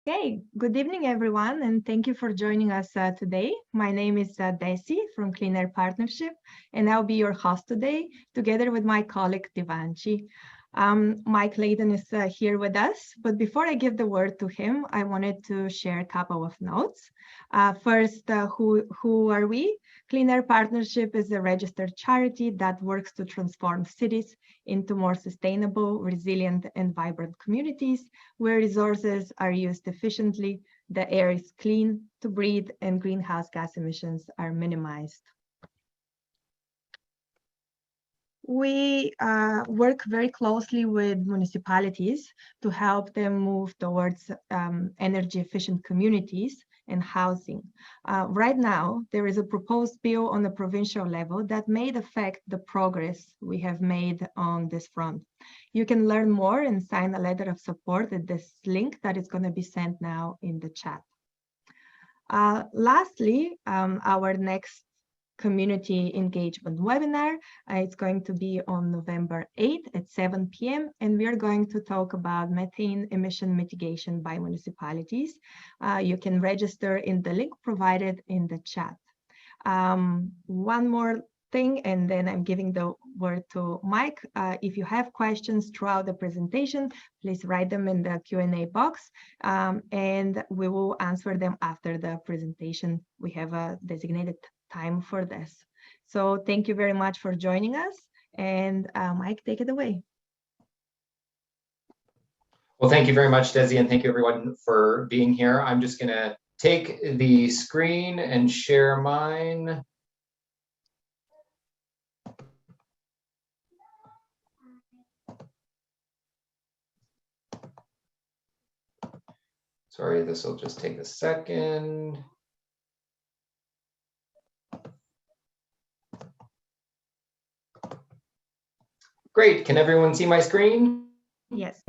Hey, good evening, everyone, and thank you for joining us today. My name is Desi from Clean Air Partnership, and I'll be your host today, together with my colleague Divanchi. Mike Layton is here with us, but before I give the word to him, I wanted to share a couple of notes. First, who are we? Clean Air Partnership is a registered charity that works to transform cities into more sustainable, resilient, and vibrant communities where resources are used efficiently, the air is clean to breathe, and greenhouse gas emissions are minimized. We work very closely with municipalities to help them move towards energy efficient communities and housing. Right now, there is a proposed bill on the provincial level that may affect the progress we have made on this front. You can learn more and sign a letter of support at this link that is going to be sent now in the chat. Lastly, our next community engagement webinar. It's going to be on November 8th at 7 p.m. and we are going to talk about methane emission mitigation by municipalities. You can register in the link provided in the chat. One more thing, and then I'm giving the word to Mike. If you have questions throughout the presentation, please write them in the Q&A box, and we will answer them after the presentation. We have a designated time for this. So thank you very much for joining us, and Mike, take it away. Well, thank you very much, Desi, and thank you everyone for being here. I'm just going to take the screen and share mine. Sorry, this will just take a second. Great, can everyone see my screen? Yes.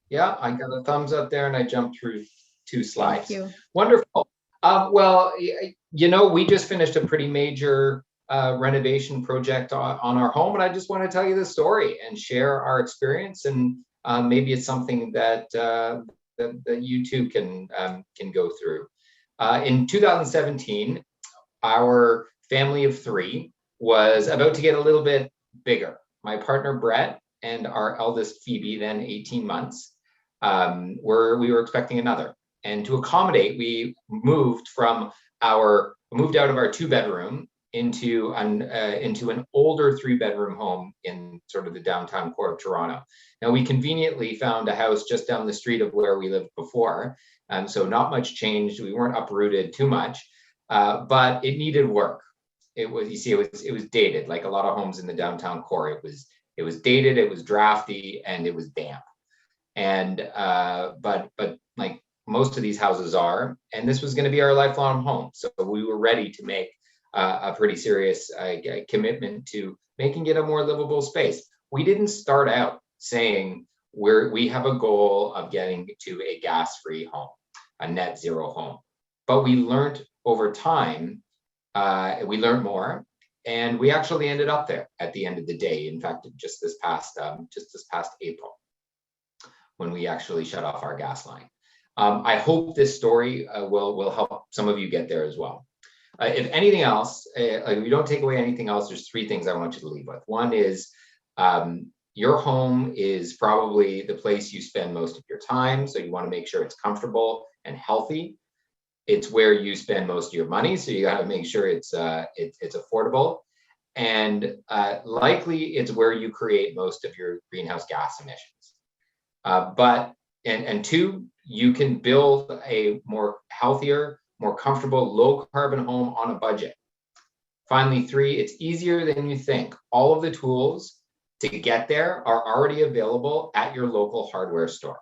Yeah, I got a thumbs up there and I jumped through 2 slides. Thank you. Wonderful. Well, you know, we just finished a pretty major renovation project on our home, and I just want to tell you the story and share our experience, and maybe it's something that that you too can go through. In 2017, our family of 3 was about to get a little bit bigger. My partner Brett and our eldest Phoebe, then 18 months, we were expecting another. And to accommodate, we moved out of our 2-bedroom into an older 3-bedroom home in sort of the downtown core of Toronto. Now, we conveniently found a house just down the street of where we lived before, so not much changed. We weren't uprooted too much, but it needed work. It was, you see, it was dated, like a lot of homes in the downtown core. It was dated, it was drafty, and it was damp. And but like most of these houses are, and this was going to be our lifelong home. So we were ready to make a pretty serious commitment to making it a more livable space. We didn't start out saying we have a goal of getting to a gas-free home, a net zero home. But we learned over time, we learned more, and we actually ended up there at the end of the day. In fact, just this past April, when we actually shut off our gas line. I hope this story will help some of you get there as well. If anything else, if you don't take away anything else, there's 3 things I want you to leave with. One is your home is probably the place you spend most of your time, so you want to make sure it's comfortable and healthy. It's where you spend most of your money, so you got to make sure it's affordable, and likely it's where you create most of your greenhouse gas emissions. And 2, you can build a more healthier, more comfortable, low carbon home on a budget. Finally, 3, it's easier than you think. All of the tools to get there are already available at your local hardware store.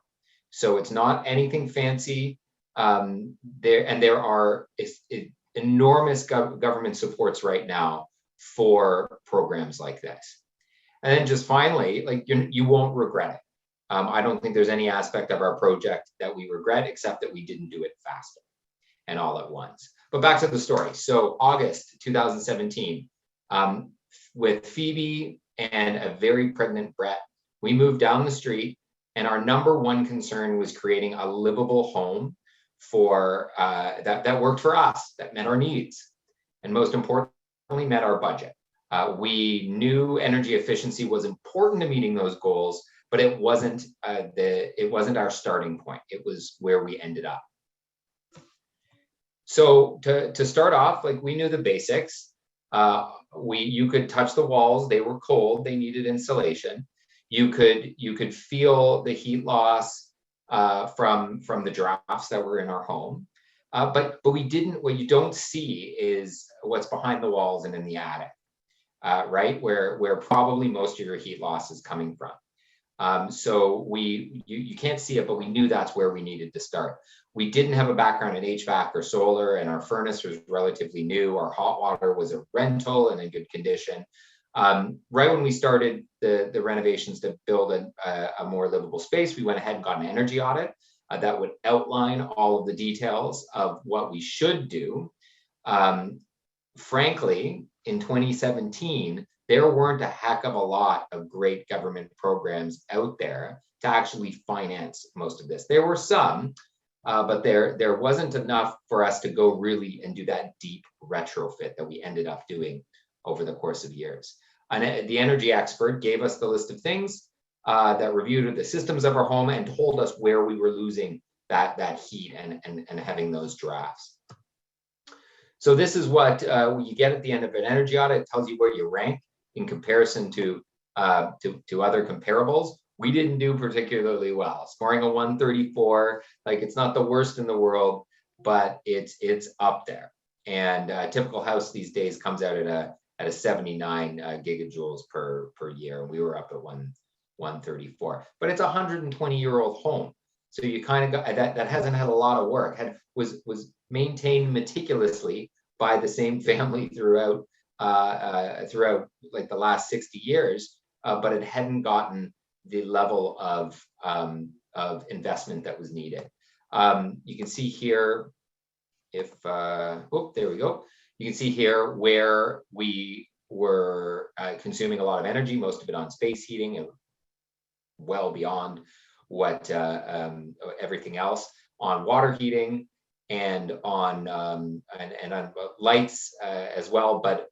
So it's not anything fancy. There are enormous government supports right now for programs like this. And then just finally, like you won't regret it. I don't think there's any aspect of our project that we regret, except that we didn't do it faster and all at once. But back to the story. So August 2017, with Phoebe and a very pregnant Brett, we moved down the street, and our #1 concern was creating a livable home for that worked for us, that met our needs, and most importantly, met our budget. We knew energy efficiency was important to meeting those goals, but it wasn't our starting point. It was where we ended up. So to start off, like, we knew the basics. You could touch the walls; they were cold. They needed insulation. You could feel the heat loss from the drafts that were in our home. But we didn't. What you don't see is what's behind the walls and in the attic, right? Where probably most of your heat loss is coming from. So you can't see it, but we knew that's where we needed to start. We didn't have a background in HVAC or solar, and our furnace was relatively new. Our hot water was a rental and in good condition. Right when we started the renovations to build a more livable space, we went ahead and got an energy audit that would outline all of the details of what we should do. Frankly, in 2017, there weren't a heck of a lot of great government programs out there to actually finance most of this. There were some, but there wasn't enough for us to go really and do that deep retrofit that we ended up doing over the course of years. And the energy expert gave us the list of things that reviewed the systems of our home and told us where we were losing that heat and having those drafts. So this is what you get at the end of an energy audit. It tells you where you rank in comparison to other comparables. We didn't do particularly well, scoring a 134. Like, it's not the worst in the world, but it's up there. And a typical house these days comes out at a 79 gigajoules per year, and we were up at 134. But it's a 120-year-old home, so you kind of got that hasn't had a lot of work. Was maintained meticulously by the same family throughout like the last 60 years, but it hadn't gotten the level of investment that was needed. You can see here, there we go. You can see here where we were consuming a lot of energy, most of it on space heating, and well beyond what everything else, on water heating and on lights as well. But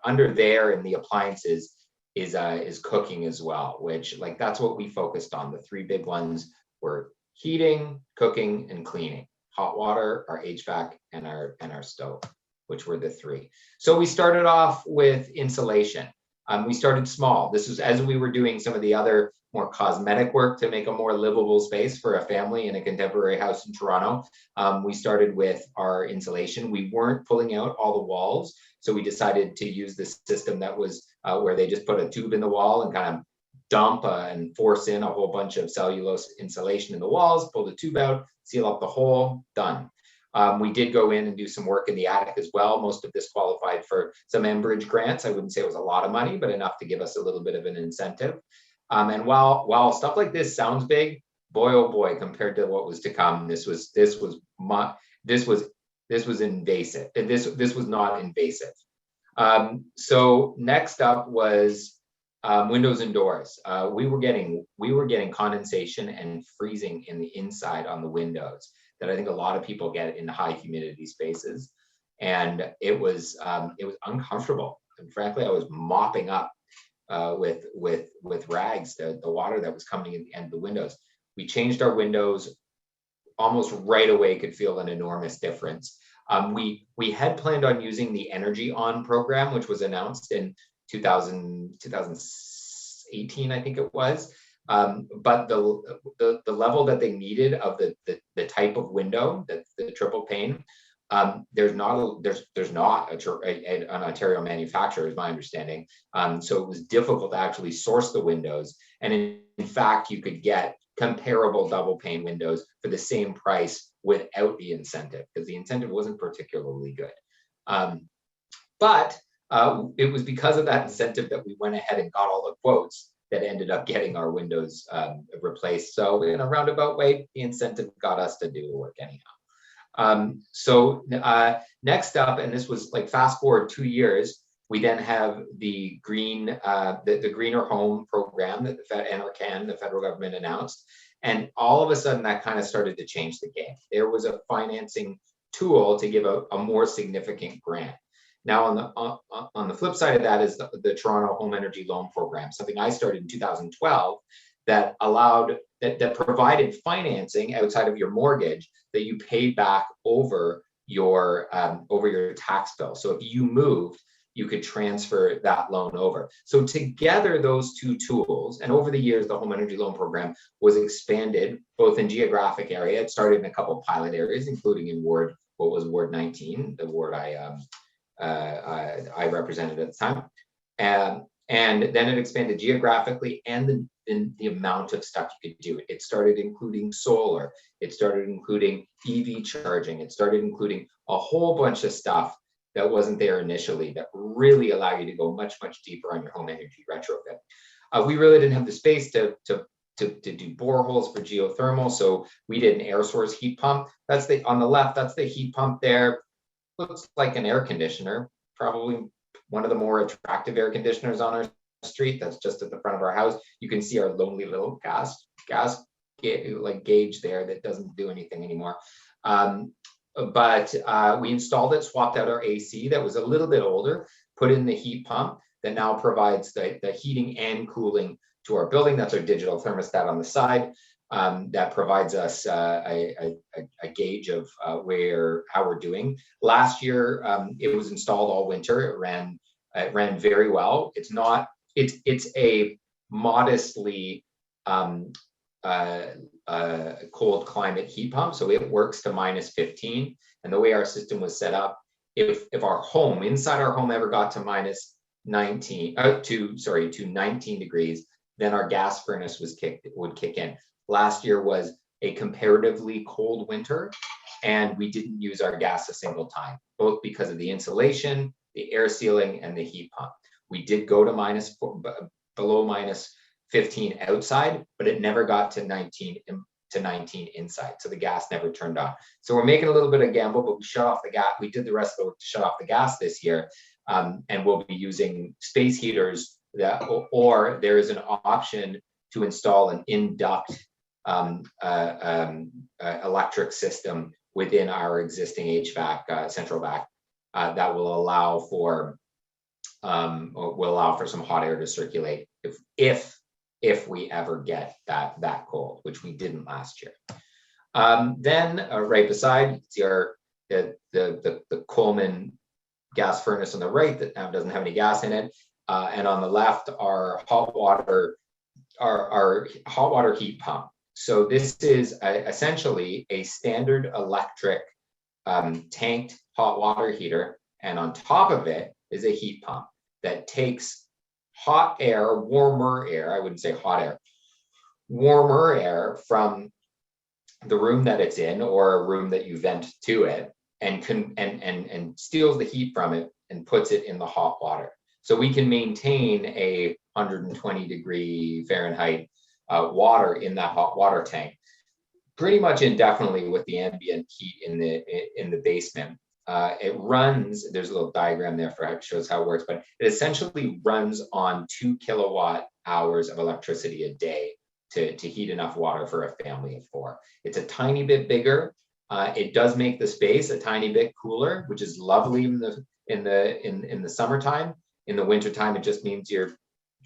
under there in the appliances is cooking as well, which, like, that's what we focused on. The three big ones were heating, cooking, and cleaning. Hot water, our HVAC, and our stove, which were the three. So we started off with insulation. We started small. This was as we were doing some of the other more cosmetic work to make a more livable space for a family in a contemporary house in Toronto. We started with our insulation. We weren't pulling out all the walls, so we decided to use this system that was where they just put a tube in the wall and kind of dump and force in a whole bunch of cellulose insulation in the walls, pull the tube out, seal up the hole, done. We did go in and do some work in the attic as well. Most of this qualified for some Enbridge grants. I wouldn't say it was a lot of money, but enough to give us a little bit of an incentive. And while stuff like this sounds big, boy oh boy, compared to what was to come, this was invasive. This was not invasive. So next up was windows and doors. We were getting condensation and freezing in the inside on the windows that I think a lot of people get in high humidity spaces, and it was uncomfortable. And frankly, I was mopping up with rags the water that was coming in the end of the windows. We changed our windows almost right away. Could feel an enormous difference. We had planned on using the Energy On program, which was announced in 2018, I think it was. But the level that they needed of the type of window, the triple pane, there's not an Ontario manufacturer, is my understanding. So it was difficult to actually source the windows. And in fact, you could get comparable double pane windows for the same price without the incentive, because the incentive wasn't particularly good. But it was because of that incentive that we went ahead and got all the quotes that ended up getting our windows replaced. So in a roundabout way, the incentive got us to do the work anyhow. So next up, and this was like fast forward 2 years, we then have the greener home program that the federal government announced. And all of a sudden that kind of started to change the game. There was a financing tool to give a more significant grant. Now on the flip side of that is the Toronto Home Energy Loan Program, something I started in 2012 that allowed, that provided financing outside of your mortgage that you paid back over your tax bill. So if you moved, you could transfer that loan over. So together, those two tools, and over the years, the Home Energy Loan Program was expanded both in geographic area. It started in a couple of pilot areas, including in Ward 19, the ward I represented at the time. And then it expanded geographically and the amount of stuff you could do. It started including solar. It started including EV charging. It started including a whole bunch of stuff that wasn't there initially that really allow you to go much, much deeper on your home energy retrofit. We really didn't have the space to do boreholes for geothermal, so we did an air source heat pump. That's on the left, that's the heat pump there. Looks like an air conditioner, probably one of the more attractive air conditioners on our street. That's just at the front of our house. You can see our lonely little gas gauge there that doesn't do anything anymore. But we installed it, swapped out our AC that was a little bit older, put in the heat pump that now provides the heating and cooling to our building. That's our digital thermostat on the side. That provides us a gauge of how we're doing. Last year, it was installed all winter. It ran very well. It's a modestly cold climate heat pump, so it works to -15. And the way our system was set up, if our home, inside our home, ever got to to 19 degrees, then our gas furnace would kick in. Last year was a comparatively cold winter, and we didn't use our gas a single time, both because of the insulation, the air sealing, and the heat pump. We did go to below -15 outside, but it never got to 19 inside. So the gas never turned on. So we're making a little bit of gamble, but we shut off the gas. We did the rest of the work to shut off the gas this year. And we'll be using space heaters or there is an option to install an induct electric system within our existing HVAC central vac that will allow for some hot air to circulate if we ever get that cold, which we didn't last year. Then right beside, you see the Coleman gas furnace on the right that now doesn't have any gas in it, and on the left our hot water heat pump. So this is essentially a standard electric tanked hot water heater, and on top of it is a heat pump that takes hot air, warmer air, I wouldn't say hot air, warmer air from the room that it's in or a room that you vent to it, and steals the heat from it and puts it in the hot water. So we can maintain a 120 degree Fahrenheit water in that hot water tank pretty much indefinitely with the ambient heat in the basement. It runs, there's a little diagram there for how it shows how it works, but it essentially runs on 2 kilowatt hours of electricity a day to heat enough water for a family of 4. It's a tiny bit bigger. It does make the space a tiny bit cooler, which is lovely in the summertime. In the wintertime, it just means your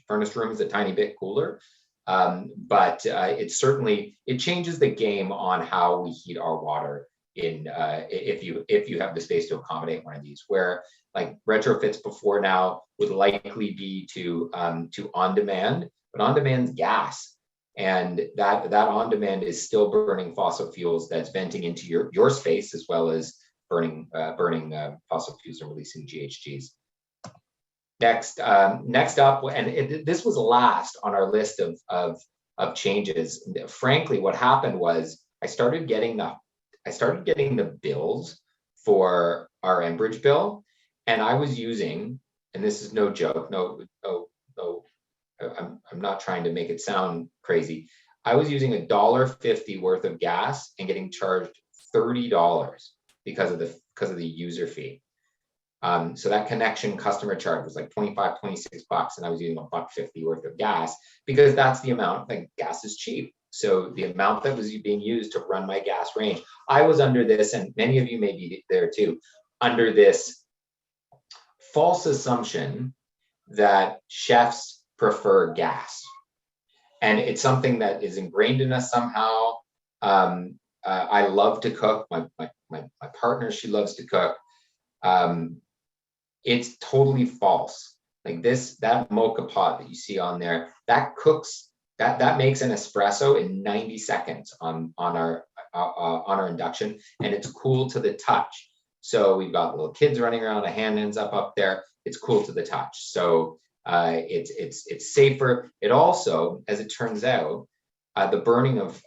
furnace room is a tiny bit cooler. But it changes the game on how we heat our water if you have the space to accommodate one of these, where like retrofits before now would likely be to on demand, but on demand's gas. And that on demand is still burning fossil fuels that's venting into your space, as well as burning fossil fuels and releasing GHGs. Next up, and this was last on our list of changes. Frankly, what happened was I started getting the bills for our Enbridge bill, and I was using, and this is no joke, no, I'm not trying to make it sound crazy. I was using $1.50 worth of gas and getting charged $30 because of the user fee. So that connection customer charge was like $25, $26, and I was using $1.50 worth of gas because that's the amount. Like gas is cheap. So the amount that was being used to run my gas range, I was under this, and many of you may be there too, under this false assumption that chefs prefer gas. And it's something that is ingrained in us somehow. I love to cook. My partner, she loves to cook. It's totally false. Like that mocha pot that you see on there, that cooks, that makes an espresso in 90 seconds on our induction, and it's cool to the touch. So we've got little kids running around, a hand ends up there. It's cool to the touch. So it's safer. It also, as it turns out, the burning of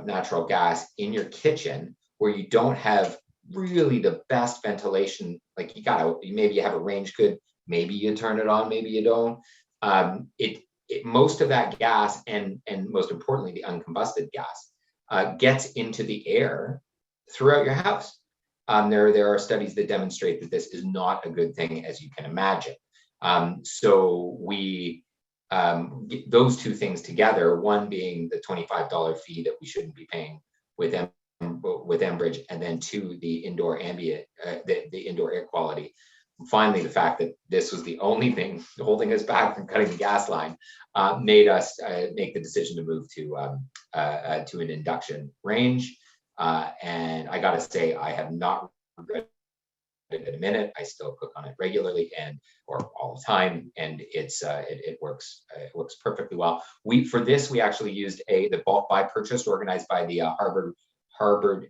natural gas in your kitchen, where you don't have really the best ventilation, like maybe you have a range hood, maybe you turn it on, maybe you don't. Most of that gas, and most importantly, the uncombusted gas, gets into the air throughout your house. There are studies that demonstrate that this is not a good thing, as you can imagine. So we those two things together, one being the $25 fee that we shouldn't be paying with Enbridge, and then two, the indoor ambient, the indoor air quality. And finally, the fact that this was the only thing holding us back from cutting the gas line made us make the decision to move to an induction range. And I got to say, I have not regretted it in a minute. I still cook on it regularly or all the time, and it works perfectly well. For this we actually used the bulk buy purchase organized by the Harvard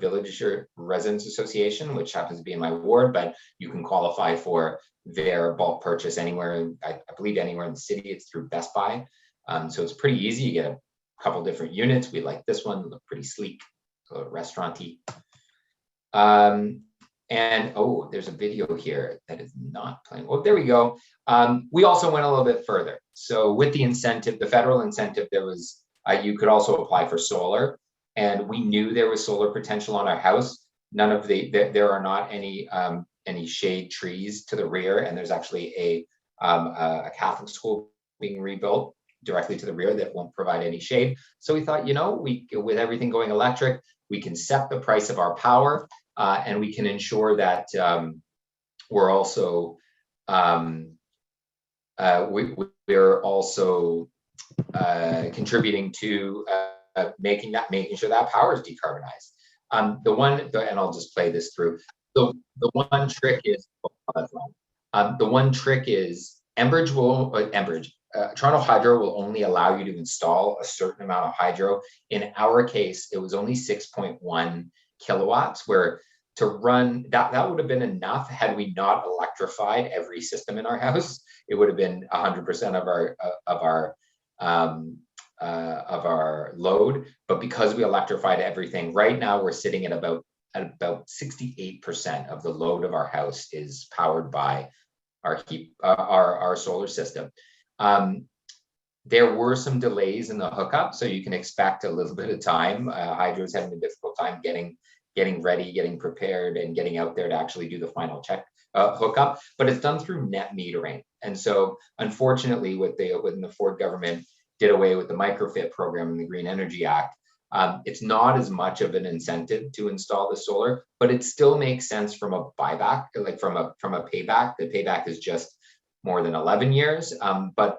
Villager Residents Association, which happens to be in my ward, but you can qualify for their bulk purchase anywhere. I believe anywhere in the city. It's through Best Buy, so it's pretty easy. You get a couple different units. We like this one; look pretty sleek, so restaurant-y. And oh, there's a video here that is not playing. Oh, there we go. We also went a little bit further. So with the incentive, the federal incentive, there was you could also apply for solar, and we knew there was solar potential on our house. There are not any shade trees to the rear, and there's actually a Catholic school being rebuilt directly to the rear that won't provide any shade. So we thought, with everything going electric, we can set the price of our power. And we can ensure that we're also we're also contributing to making sure that power is decarbonized. And I'll just play this through. The one trick is Toronto Hydro will only allow you to install a certain amount of hydro. In our case, it was only 6.1 kilowatts, where to run that would have been enough had we not electrified every system in our house. It would have been 100% of our load. But because we electrified everything, right now we're sitting at about 68% of the load of our house is powered by our solar system. There were some delays in the hookup, so you can expect a little bit of time. Hydro's having a difficult time getting ready, getting prepared, and getting out there to actually do the final hookup. But it's done through net metering, and so unfortunately, when the Ford government did away with the microfit program in the Green Energy Act, it's not as much of an incentive to install the solar, but it still makes sense from a buyback, like from a payback. The payback is just more than 11 years, but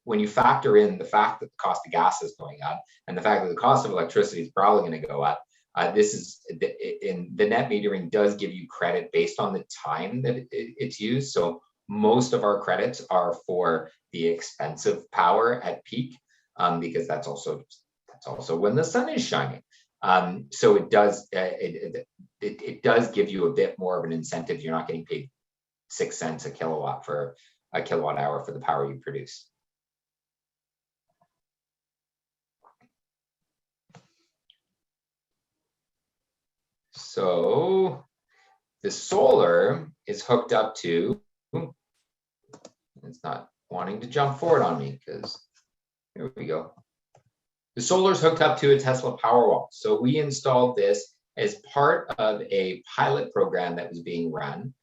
when you factor in the fact that the cost of gas is going up and the fact that the cost of electricity is probably going to go up, the net metering does give you credit based on the time that it's used. So most of our credits are for the expensive power at peak, because that's also when the sun is shining. So it does give you a bit more of an incentive. You're not getting paid 6 cents a kilowatt hour for the power you produce. So the solar is hooked up to, it's not wanting to jump forward on me because here we go. The solar is hooked up to a Tesla Powerwall. So we installed this as part of a pilot program that was being run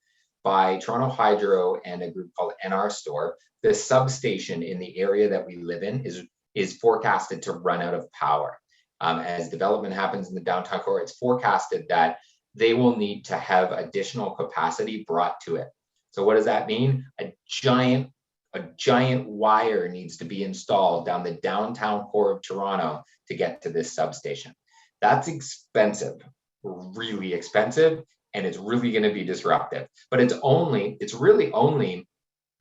by Toronto Hydro and a group called NR Store. The substation in the area that we live in is is forecasted to run out of power. As development happens in the downtown core, it's forecasted that they will need to have additional capacity brought to it. So what does that mean? A giant wire needs to be installed down the downtown core of Toronto to get to this substation. That's expensive, really expensive, and it's really going to be disruptive. But it's really only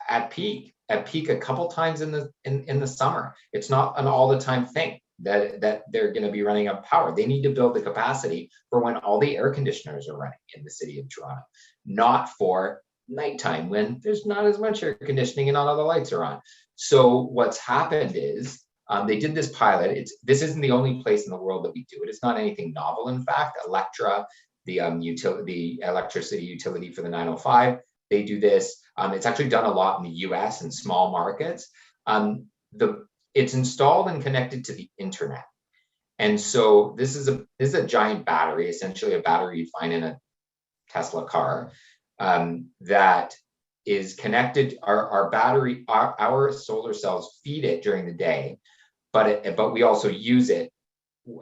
at peak a couple times in the summer. It's not an all the time thing that they're going to be running out of power. They need to build the capacity for when all the air conditioners are running in the city of Toronto, not for nighttime when there's not as much air conditioning and not all the lights are on. So what's happened is they did this pilot. This isn't the only place in the world that we do it. It's not anything novel. In fact, Electra, the electricity utility for the 905, they do this. It's actually done a lot in the US and small markets. It's installed and connected to the internet. And so this is a giant battery, essentially a battery you'd find in a Tesla car, that is connected. Our solar cells feed it during the day, but we also use it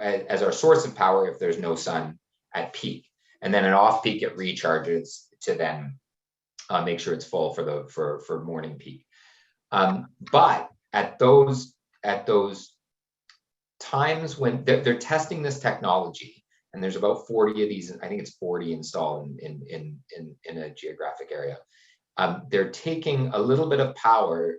as our source of power if there's no sun at peak. And then at off peak, it recharges to then make sure it's full for morning peak. But at those times when they're testing this technology, and there's about 40 of these, I think it's 40 installed in a geographic area. They're taking a little bit of power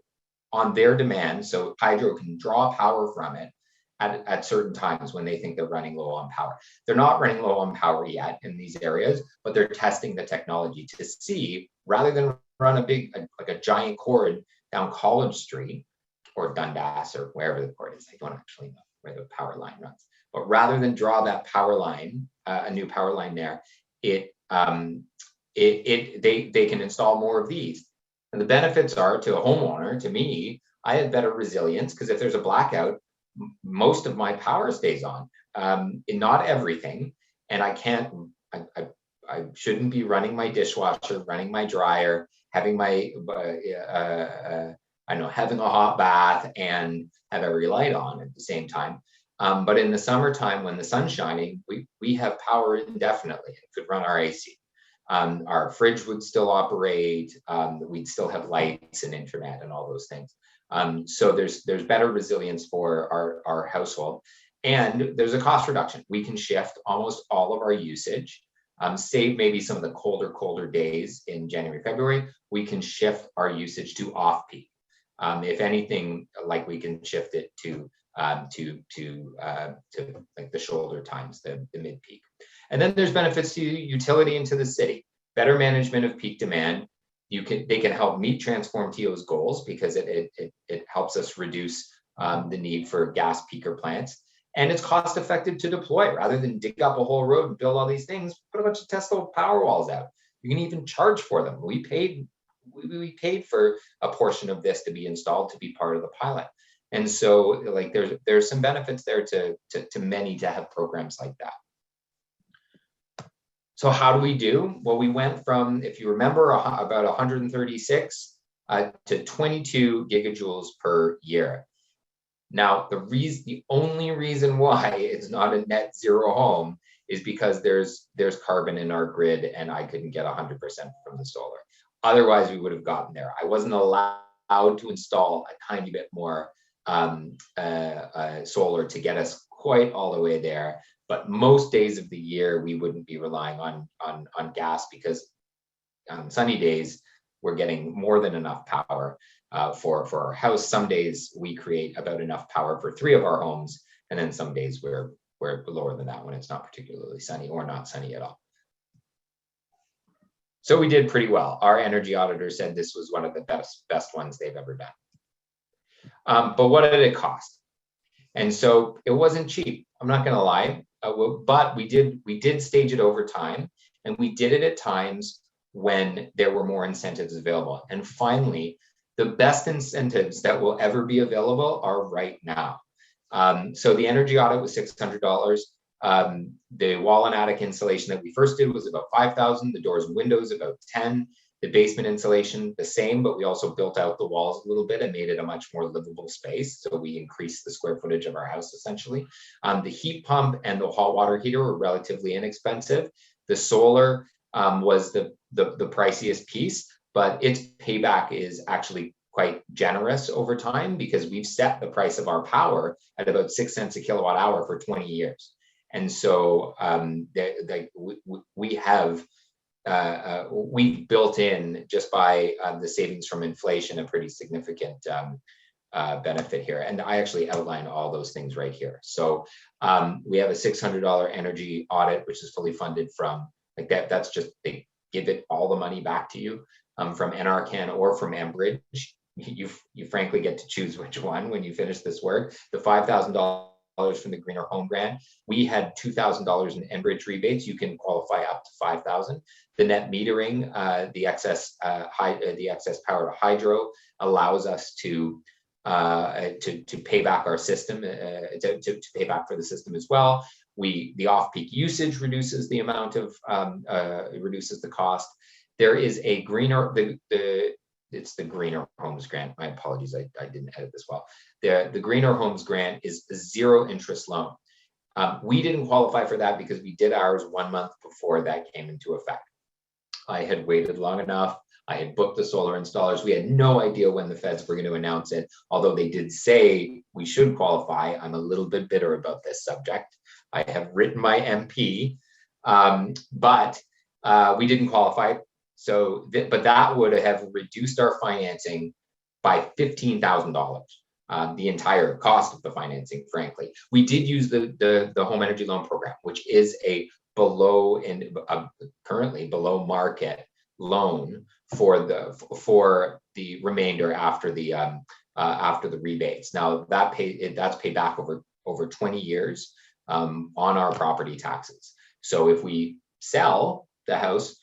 on their demand, so hydro can draw power from it at certain times when they think they're running low on power. They're not running low on power yet in these areas, but they're testing the technology to see, rather than run a giant cord down College Street or Dundas or wherever the cord is. I don't actually know where the power line runs, but rather than draw that power line, a new power line there, they can install more of these. And the benefits are, to a homeowner, to me, I have better resilience, because if there's a blackout, most of my power stays on, not everything. And I shouldn't be running my dishwasher, running my dryer, having my, having a hot bath and have every light on at the same time. But in the summertime, when the sun's shining, we have power indefinitely. It could run our AC. Our fridge would still operate. We'd still have lights and internet and all those things. So there's better resilience for our household, and there's a cost reduction. We can shift almost all of our usage, save maybe some of the colder days in January, February. We can shift our usage to off peak. If anything, like, we can shift it to like the shoulder times, the mid peak. And then there's benefits to utility into the city, better management of peak demand. They can help meet Transform TO's goals, because it helps us reduce the need for gas peaker plants, and it's cost effective to deploy. Rather than dig up a whole road and build all these things, put a bunch of Tesla Power Walls out. You can even charge for them. We paid for a portion of this to be installed, to be part of the pilot. And so, like, there's some benefits there to many to have programs like that. So how do we do? Well, we went from, if you remember, about 136 to 22 gigajoules per year. Now, the only reason why it's not a net zero home is because there's carbon in our grid, and I couldn't get 100% from the solar. Otherwise, we would have gotten there. I wasn't allowed to install a tiny bit more solar to get us quite all the way there. But most days of the year, we wouldn't be relying on gas, because on sunny days, we're getting more than enough power for our house. Some days we create about enough power for 3 of our homes, and then some days we're lower than that when it's not particularly sunny or not sunny at all. So we did pretty well. Our energy auditor said this was one of the best ones they've ever done. But what did it cost? And so it wasn't cheap. I'm not going to lie. But we did stage it over time, and we did it at times when there were more incentives available. And finally, the best incentives that will ever be available are right now. So the energy audit was $600. The wall and attic insulation that we first did was about $5,000. The doors and windows about $10,000. The basement insulation, the same, but we also built out the walls a little bit and made it a much more livable space. So we increased the square footage of our house essentially. The heat pump and the hot water heater were relatively inexpensive. The solar was the priciest piece, but its payback is actually quite generous over time because we've set the price of our power at about 6 cents a kilowatt hour for 20 years. And so we have we've built in, just by the savings from inflation, a pretty significant benefit here. And I actually outline all those things right here. So we have a $600 energy audit, which is fully funded from like that. That's just, they give it all the money back to you from NRCan or from Enbridge. You frankly get to choose which one when you finish this work. The $5,000 from the Greener Home Grant. We had $2,000 in Enbridge rebates. You can qualify up to $5,000. The net metering, the excess power to hydro allows us to pay back our system, to pay back for the system as well. The off-peak usage reduces the amount of reduces the cost. There is a greener it's the Greener Homes Grant. My apologies, I didn't edit this well. The Greener Homes Grant is a zero interest loan. We didn't qualify for that because we did ours 1 month before that came into effect. I had waited long enough. I had booked the solar installers. We had no idea when the feds were going to announce it, although they did say we should qualify. I'm a little bit bitter about this subject. I have written my MP, but we didn't qualify. So, but that would have reduced our financing by $15,000, the entire cost of the financing, frankly. We did use the home energy loan program, which is a currently below market loan for the remainder after the rebates. Now that's paid back over 20 years on our property taxes. So if we sell the house,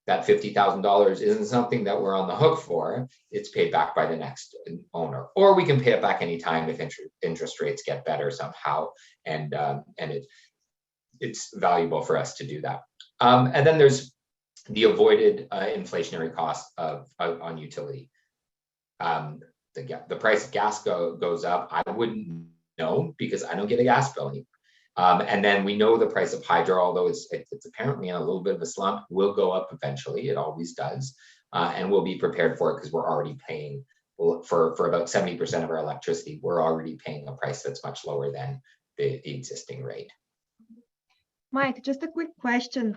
that $50,000 isn't something that we're on the hook for. It's paid back by the next owner, or we can pay it back anytime if interest rates get better somehow, and it's valuable for us to do that. And then there's the avoided inflationary costs on utility. The price of gas goes up. I wouldn't know because I don't get a gas bill anymore. And then we know the price of hydro, although it's apparently in a little bit of a slump, will go up eventually. It always does. And we'll be prepared for it because we're already paying for about 70% of our electricity. We're already paying a price that's much lower than the existing rate. Mike, just a quick question.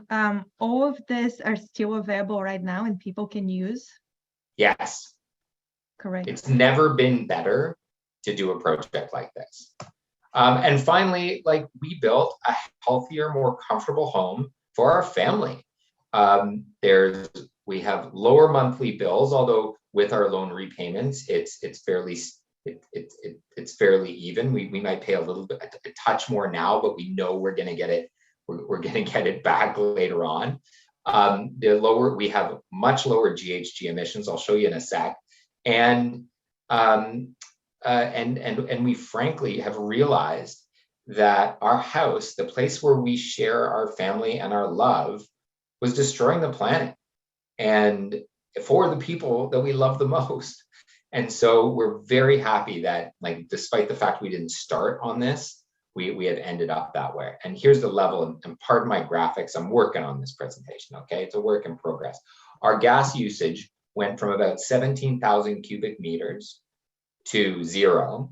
All of this are still available right now and people can use? Yes. Correct. It's never been better to do a project like this. And finally, like, we built a healthier, more comfortable home for our family. We have lower monthly bills, although with our loan repayments, it's fairly even. We might pay a little bit, a touch more now, but we know we're going to get it. We're going to get it back later on. We have much lower GHG emissions. I'll show you in a sec. And we frankly have realized that our house, the place where we share our family and our love, was destroying the planet and for the people that we love the most. And so we're very happy that, like, despite the fact we didn't start on this, we had ended up that way. And here's the level, and pardon my graphics, I'm working on this presentation, okay? It's a work in progress. Our gas usage went from about 17,000 cubic meters to zero,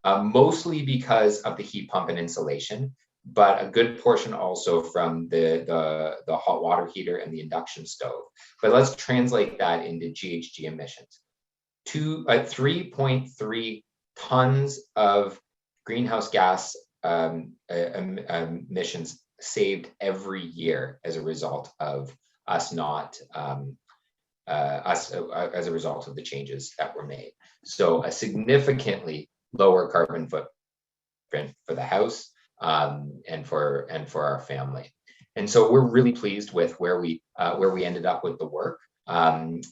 mostly because of the heat pump and insulation, but a good portion also from the hot water heater and the induction stove. But let's translate that into GHG emissions. 3.3 tons of greenhouse gas emissions saved every year as a result of us as a result of the changes that were made. So a significantly lower carbon footprint for the house and for our family. And so we're really pleased with where we ended up with the work. It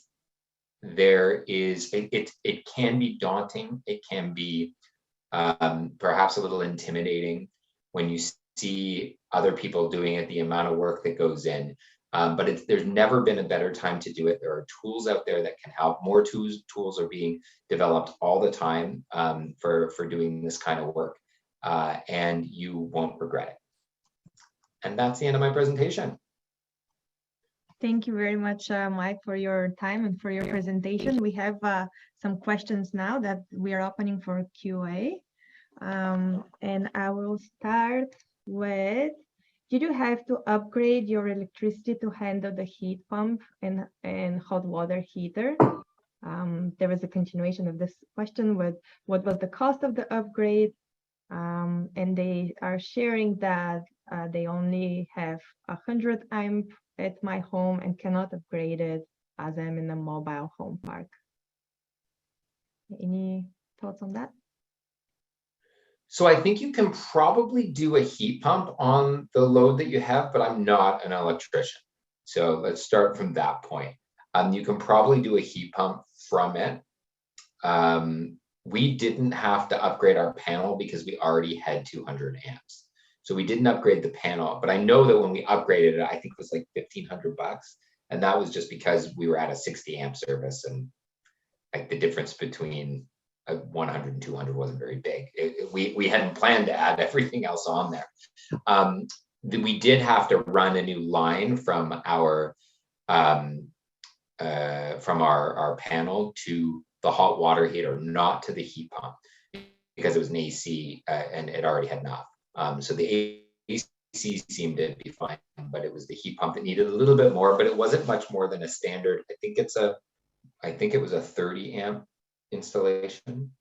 can be daunting. It can be perhaps a little intimidating when you see other people doing it, the amount of work that goes in. But there's never been a better time to do it. There are tools out there that can help. More tools are being developed all the time for doing this kind of work, and you won't regret it. And that's the end of my presentation. Thank you very much, Mike, for your time and for your presentation. We have some questions now that we are opening for QA. And I will start with, did you have to upgrade your electricity to handle the heat pump and hot water heater? There was a continuation of this question with what was the cost of the upgrade? And they are sharing that they only have 100 amp at my home and cannot upgrade it as I'm in a mobile home park. Any thoughts on that? So I think you can probably do a heat pump on the load that you have, but I'm not an electrician. So let's start from that point. You can probably do a heat pump from it. We didn't have to upgrade our panel because we already had 200 amps. So we didn't upgrade the panel, but I know that when we upgraded it, I think it was like $1,500. And that was just because we were at a 60 amp service, and like the difference between 100 and 200 wasn't very big. We hadn't planned to add everything else on there. We did have to run a new line from our panel to the hot water heater, not to the heat pump, because it was an AC and it already had enough. So the AC seemed to be fine, but it was the heat pump that needed a little bit more, but it wasn't much more than a standard. I think it was a 30 amp installation.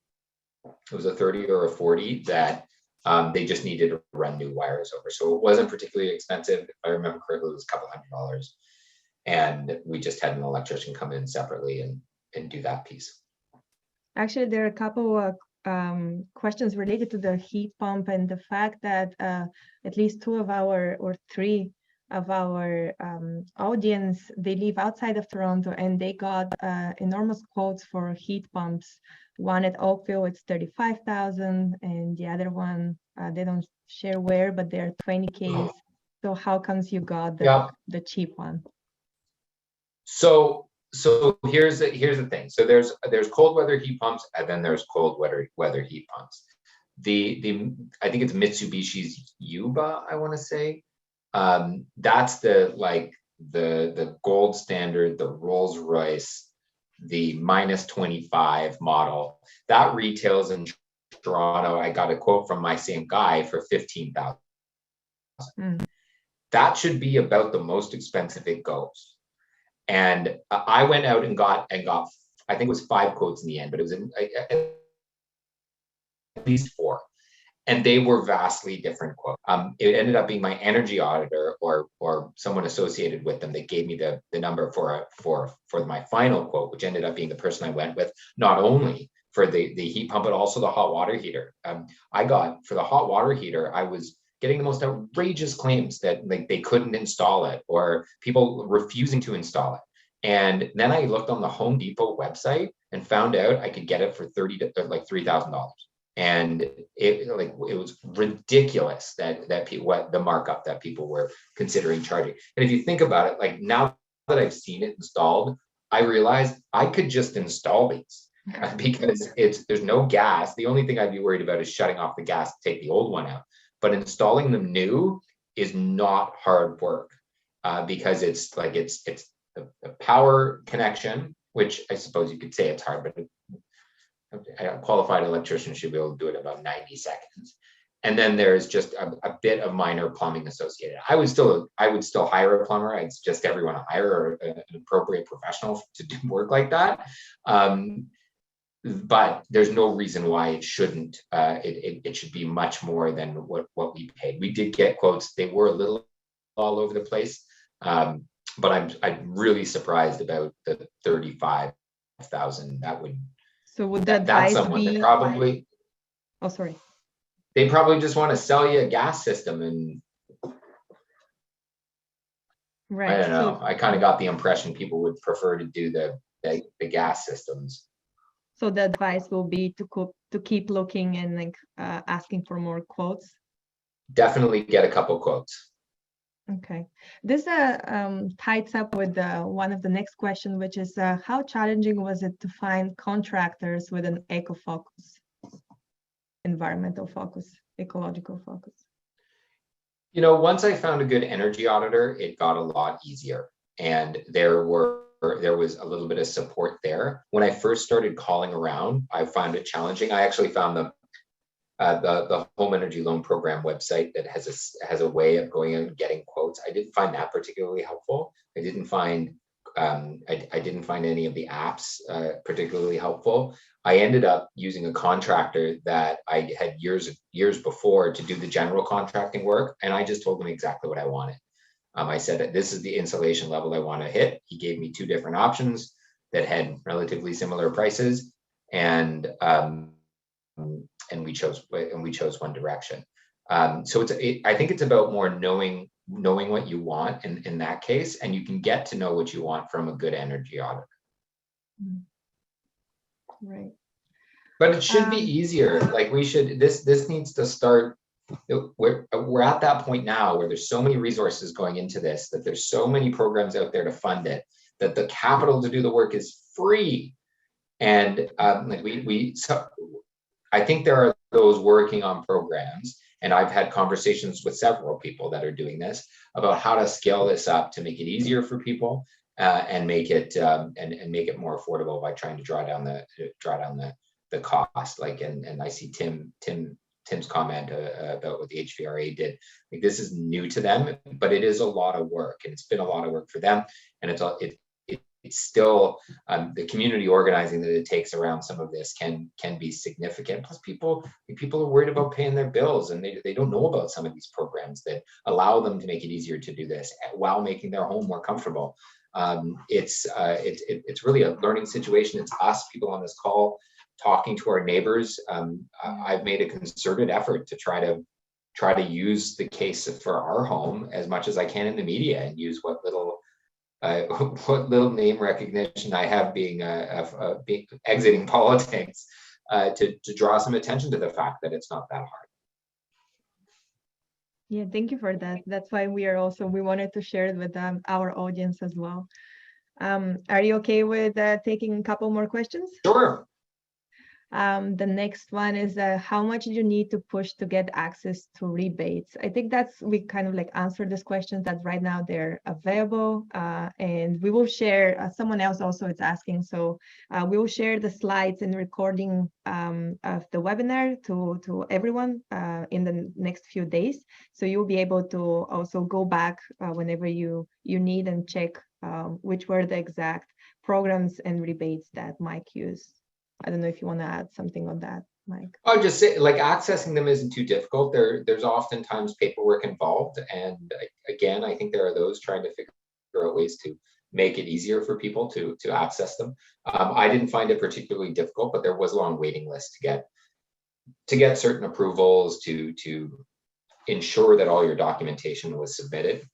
It was a 30 or a 40 that they just needed to run new wires over. So it wasn't particularly expensive. If I remember correctly, it was a couple $100. And we just had an electrician come in separately and do that piece. Actually, there are a couple of questions related to the heat pump and the fact that at least 2 of our, or 3 of our audience, they live outside of Toronto, and they got enormous quotes for heat pumps. One at Oakville, it's 35,000, and the other one, they don't share where, but they're 20Ks. So how comes you got the cheap one? So here's the thing. So there's cold weather heat pumps, and then there's cold weather heat pumps. I think it's Mitsubishi's Yuba, I want to say. That's the gold standard, the Rolls Royce, the -25 model that retails in Toronto. I got a quote from my same guy for $15,000. That should be about the most expensive it goes. And I went out and got, I think it was 5 quotes in the end, but it was at least 4. And they were vastly different quotes. It ended up being my energy auditor or someone associated with them that gave me the number for my final quote, which ended up being the person I went with, not only for the heat pump, but also the hot water heater. I got, for the hot water heater, I was getting the most outrageous claims that like they couldn't install it, or people refusing to install it. And then I looked on the Home Depot website and found out I could get it for $3,000. And it was ridiculous that what the markup that people were considering charging. And if you think about it, like now that I've seen it installed, I realized I could just install these because there's no gas. The only thing I'd be worried about is shutting off the gas to take the old one out. But installing them new is not hard work because it's a power connection, which I suppose you could say it's hard, but a qualified electrician should be able to do it in about 90 seconds. And then there's just a bit of minor plumbing associated. I would still hire a plumber. I'd suggest everyone to hire an appropriate professional to do work like that. But there's no reason why it shouldn't. It should be much more than what we paid. We did get quotes. They were a little all over the place. But I'm really surprised about the 35,000. So would that's someone that probably. Oh, sorry. They probably just want to sell you a gas system, and right. I don't know. I kind of got the impression people would prefer to do the gas systems. So the advice will be to keep looking and asking for more quotes. Definitely get a couple quotes. Okay. This ties up with one of the next question, which is how challenging was it to find contractors with an eco focus, environmental focus, ecological focus? Once I found a good energy auditor, it got a lot easier. And there was a little bit of support there. When I first started calling around, I found it challenging. I actually found the home energy loan program website that has a way of going and getting quotes. I didn't find that particularly helpful. I didn't find any of the apps particularly helpful. I ended up using a contractor that I had years before to do the general contracting work, and I just told him exactly what I wanted. I said that this is the insulation level I want to hit. He gave me 2 different options that had relatively similar prices, and we chose one direction. So I think it's about more knowing what you want in that case, and you can get to know what you want from a good energy audit. Right. But it should be easier. Like this needs to start. We're at that point now where there's so many resources going into this, that there's so many programs out there to fund it, that the capital to do the work is free. And so I think there are those working on programs, and I've had conversations with several people that are doing this about how to scale this up to make it easier for people and make it more affordable by trying to draw down the cost. And I see Tim's comment about what the HVRA did. Like, this is new to them, but it is a lot of work, and it's been a lot of work for them. And it's still the community organizing that it takes around some of this can be significant. Plus, people are worried about paying their bills, and they don't know about some of these programs that allow them to make it easier to do this while making their home more comfortable. It's really a learning situation. It's us, people on this call, talking to our neighbors. I've made a concerted effort to try to use the case for our home as much as I can in the media, and use what little name recognition I have being exiting politics to draw some attention to the fact that it's not that hard. Yeah, thank you for that. That's why we wanted to share it with our audience as well. Are you okay with taking a couple more questions? Sure. The next one is how much do you need to push to get access to rebates? I think we kind of like answered this question, that right now they're available, and we will share, someone else also is asking, so we will share the slides and recording of the webinar to everyone in the next few days. So you'll be able to also go back whenever you need and check which were the exact programs and rebates that Mike used. I don't know if you want to add something on that, Mike. I'll just say, like, accessing them isn't too difficult. There's oftentimes paperwork involved, and again, I think there are those trying to figure out ways to make it easier for people to access them. I didn't find it particularly difficult, but there was a long waiting list to get certain approvals, to ensure that all your documentation was submitted.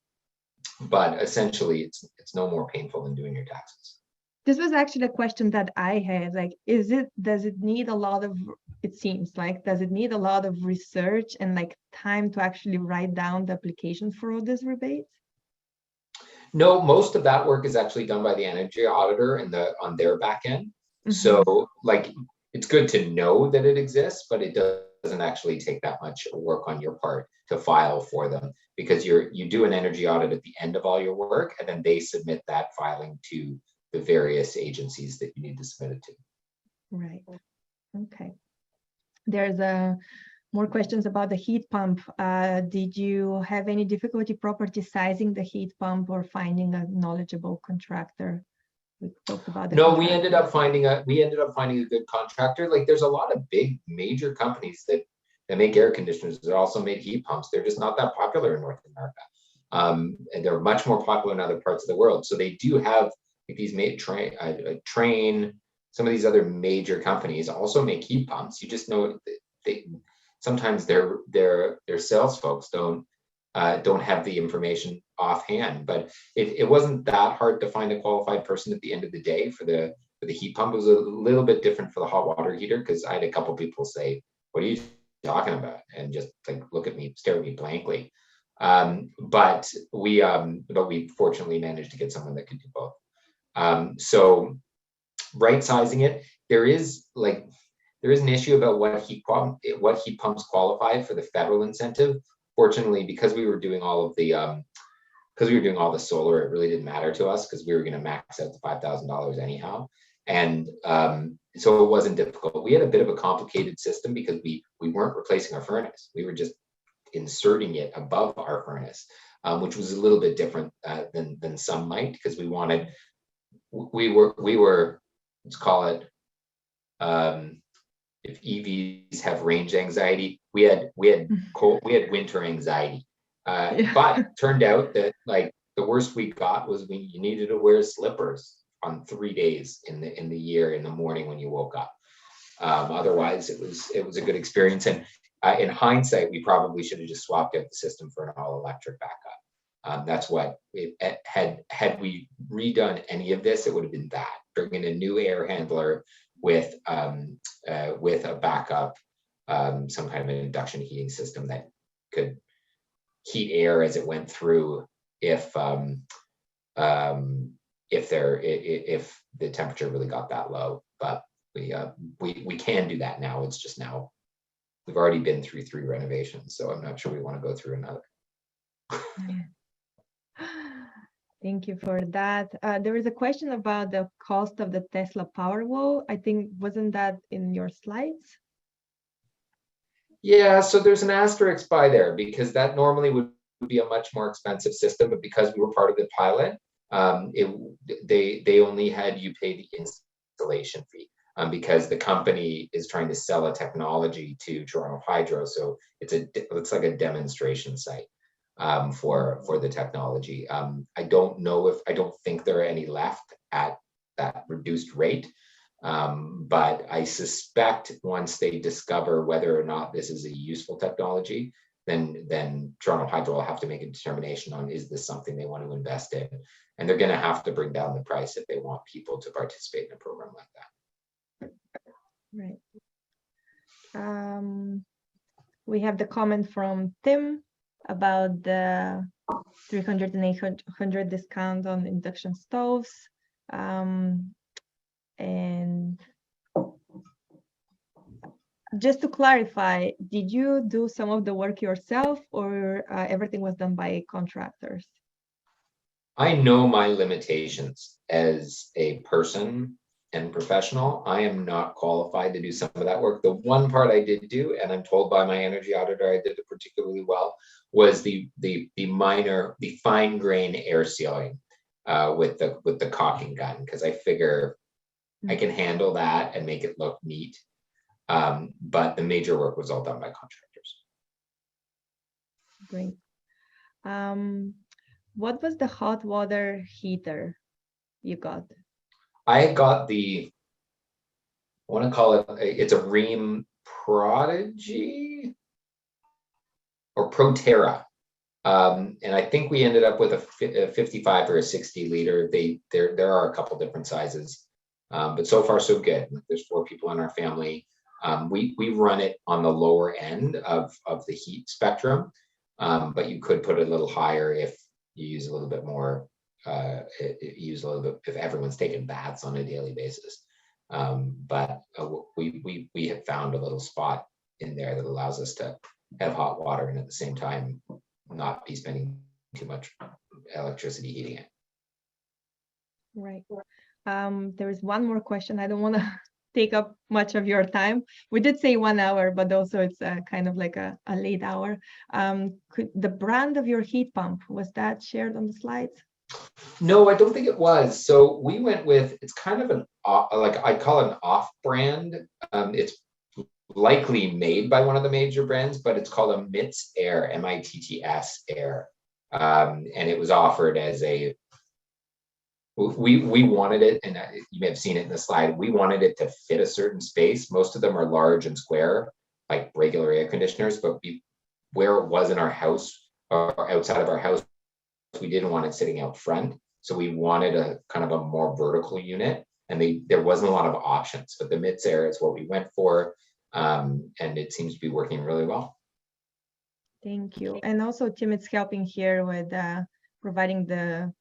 But essentially, it's no more painful than doing your taxes. This was actually a question that I had, like, does it need a lot of, it seems like, does it need a lot of research and like time to actually write down the application for all these rebates? No, most of that work is actually done by the energy auditor and on their back end. Mm-hmm. So like, it's good to know that it exists, but it doesn't actually take that much work on your part to file for them, because you do an energy audit at the end of all your work, and then they submit that filing to the various agencies that you need to submit it to. Right. Okay. There's more questions about the heat pump. Did you have any difficulty property sizing the heat pump or finding a knowledgeable contractor? We talked about that. No, we ended up finding a good contractor. Like, there's a lot of big major companies that make air conditioners that also make heat pumps. They're just not that popular in North America. And they're much more popular in other parts of the world. So they do have, like, these Train, some of these other major companies also make heat pumps. You just know sometimes their sales folks don't have the information offhand. But it wasn't that hard to find a qualified person at the end of the day for the heat pump. It was a little bit different for the hot water heater, because I had a couple people say, "What are you talking about?" and just like stare at me blankly. But we fortunately managed to get someone that could do both. So right sizing it, there is an issue about what heat pumps qualify for the federal incentive. Fortunately, because we were doing all the solar, it really didn't matter to us because we were going to max out the $5,000 anyhow. And so it wasn't difficult. We had a bit of a complicated system because we weren't replacing our furnace. We were just inserting it above our furnace, which was a little bit different than some might, because we were, let's call it, if EVs have range anxiety, we had winter anxiety. But it turned out that the worst we got was when you needed to wear slippers on 3 days in the year in the morning when you woke up. Otherwise, it was a good experience. And in hindsight, we probably should have just swapped out the system for an all-electric backup. That's what had we redone any of this, it would have been that, bringing a new air handler with a backup, some kind of an induction heating system that could heat air as it went through if the temperature really got that low. But we can do that now. It's just now we've already been through 3 renovations, so I'm not sure we want to go through another. Thank you for that. There was a question about the cost of the Tesla Powerwall. I think, wasn't that in your slides? Yeah, so there's an asterisk by there because that normally would be a much more expensive system, but because we were part of the pilot, they only had you pay the installation fee, because the company is trying to sell a technology to Toronto Hydro, so it's like a demonstration site for the technology. I don't think there are any left at that reduced rate. But I suspect once they discover whether or not this is a useful technology, then Toronto Hydro will have to make a determination on, is this something they want to invest in? And they're going to have to bring down the price if they want people to participate in a program like that. Right. We have the comment from Tim about the 300 and 800 discount on induction stoves. And just to clarify, did you do some of the work yourself, or everything was done by contractors? I know my limitations as a person and professional. I am not qualified to do some of that work. The one part I did do, and I'm told by my energy auditor I did it particularly well, was the fine grain air sealing with the caulking gun, because I figure I can handle that and make it look neat. But the major work was all done by contractors. Great. What was the hot water heater you got? I got I want to call it, it's a Rheem Prodigy or Proterra. And I think we ended up with a 55 or a 60 liter. There are a couple different sizes. But so far so good. There's 4 people in our family. We run it on the lower end of the heat spectrum, but you could put it a little higher if you use a little bit more. If everyone's taking baths on a daily basis. But we have found a little spot in there that allows us to have hot water and at the same time not be spending too much electricity heating it. Right. There is one more question. I don't want to take up much of your time. We did say 1 hour, but also it's kind of like a late hour. The brand of your heat pump, was that shared on the slides? No, I don't think it was. So we went with, it's kind of an, I call it an off-brand. It's likely made by one of the major brands, but it's called a MITS Air, MITTS Air. And it was offered as we wanted it, and you may have seen it in the slide, we wanted it to fit a certain space. Most of them are large and square, like regular air conditioners, but where it was in our house or outside of our house, we didn't want it sitting out front. So we wanted a kind of a more vertical unit, and there wasn't a lot of options, but the MITS Air is what we went for. And it seems to be working really well. Thank you. And also Tim is helping here with providing the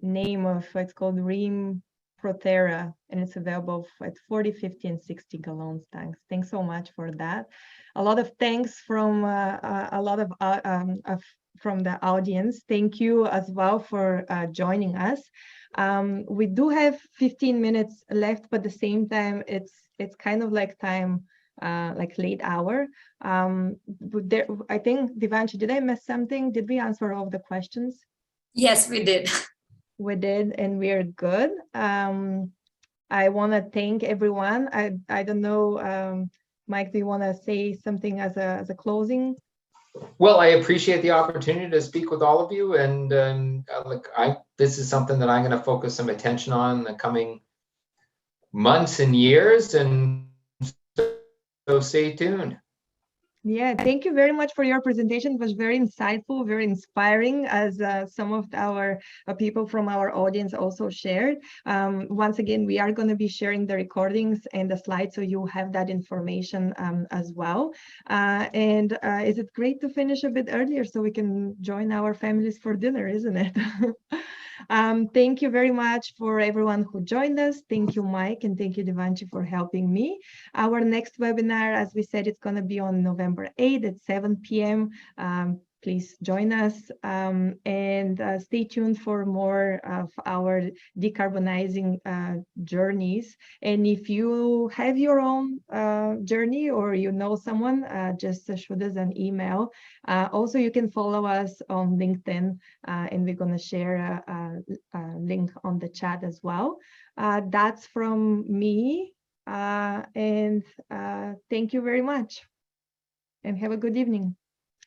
name of, it's called Ream Proterra, and it's available at 40, 50, and 60 gallons tanks. Thanks so much for that. A lot of thanks from a lot of from the audience. Thank you as well for joining us. We do have 15 minutes left, but at the same time, it's kind of like time, like late hour. I think, Devanshi, did I miss something? Did we answer all the questions? Yes, we did. We did, and we're good. I want to thank everyone. I don't know, Mike, do you want to say something as a closing? Well, I appreciate the opportunity to speak with all of you, and this is something that I'm going to focus some attention on in the coming months and years, and so stay tuned. Yeah, thank you very much for your presentation. It was very insightful, very inspiring, as some of our people from our audience also shared. Once again, we are going to be sharing the recordings and the slides, so you have that information as well. Is it great to finish a bit earlier so we can join our families for dinner, isn't it? Thank you very much for everyone who joined us. Thank you, Mike, and thank you, Devanshi, for helping me. Our next webinar, as we said, it's going to be on November 8th at 7 p.m. Please join us, and stay tuned for more of our decarbonizing journeys. And if you have your own journey, or you know someone, just shoot us an email. Also, you can follow us on LinkedIn, and we're going to share a link on the chat as well. That's from me, and thank you very much, and have a good evening.